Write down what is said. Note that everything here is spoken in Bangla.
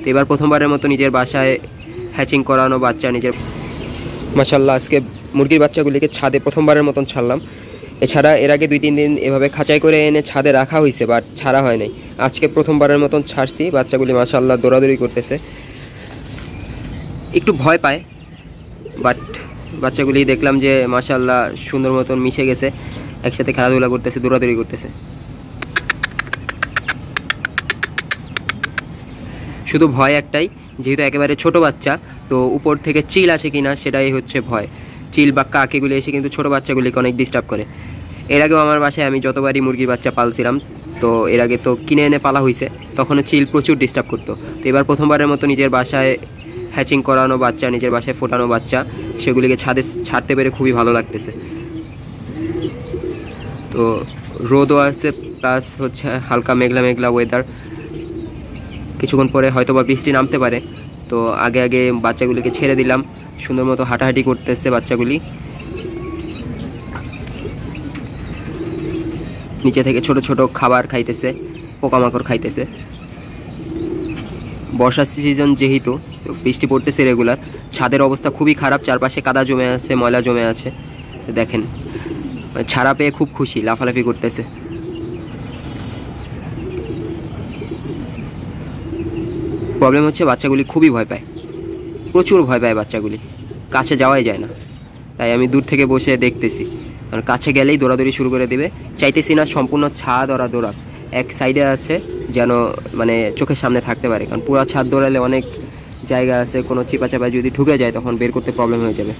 তো এবার প্রথমবারের মতো নিজের বাসায় হ্যাচিং করানো বাচ্চা নিজের মাশাআল্লাহ। আজকে মুরগির বাচ্চাগুলিকে ছাদে প্রথমবারের মতন ছাড়লাম। এছাড়া এর আগে 2-3 দিন এভাবে খাঁচাই করে এনে ছাদে রাখা হয়েছে, বাট ছাড়া হয় নাই। আজকে প্রথমবারের মতন ছাড়ছি। বাচ্চাগুলি মাশাআল্লাহ দৌড়াদৌড়ি করতেছে, একটু ভয় পায়, বাট বাচ্চাগুলি দেখলাম যে মাশাআল্লাহ সুন্দর মতন মিশে গেছে, একসাথে খেলাধুলা করতেছে, দৌড়াদৌড়ি করতেছে। শুধু ভয় একটাই, যেহেতু একেবারে ছোট বাচ্চা, তো উপর থেকে চিল আসে কিনা সেটাই হচ্ছে ভয়। চিল বা কাক এগুলি এসে কিন্তু ছোটো বাচ্চাগুলিকে অনেক ডিস্টার্ব করে। এর আগেও আমার বাসায় আমি যতবারই মুরগির বাচ্চা পালছিলাম, তো এর আগে তো কিনে এনে পালা হয়েছে, তখনও চিল প্রচুর ডিস্টার্ব করতো। তো এবার প্রথমবারের মতো নিজের বাসায় হ্যাচিং করানো বাচ্চা, নিজের বাসায় ফোটানো বাচ্চা, সেগুলিকে ছাদে ছাড়তে পেরে খুবই ভালো লাগতেছে। তো রোদও আছে, প্লাস হচ্ছে হালকা মেঘলা মেঘলা ওয়েদার। কিছুক্ষণ পরে হয়তো বা বৃষ্টি নামতে পারে, তো আগে আগে বাচ্চাগুলিকে ছেড়ে দিলাম। সুন্দর মতো হাঁটাহাঁটি করতেছে বাচ্চাগুলি, নিচে থেকে ছোট ছোট খাবার খাইতেছে, পোকামাকড় খাইতেছে। বর্ষার সিজন যেহেতু, বৃষ্টি পড়তেছে রেগুলার, ছাদের অবস্থা খুবই খারাপ, চারপাশে কাদা জমে আছে, ময়লা জমে আছে। দেখেন, ছাড়া পেয়ে খুব খুশি, লাফালাফি করতেছে। প্রবলেম হচ্ছে বাচ্চাগুলি খুবই ভয় পায়, প্রচুর ভয় পায় বাচ্চাগুলি, কাছে যাওয়াই যায় না। তাই আমি দূর থেকে বসে দেখতেছি, কারণ কাছে গেলেই দৌড়াদৌড়ি শুরু করে দিবে। চাইতেছি না সম্পূর্ণ ছাদ ওরা দৌড়াক, এক সাইডে আছে যেন মানে চোখের সামনে থাকতে পারে, কারণ পুরো ছাদ দৌড়ালে অনেক জায়গা আছে, কোনো চিপা চাপা যদি ঢুকে যায় তখন বের করতে প্রবলেম হয়ে যাবে।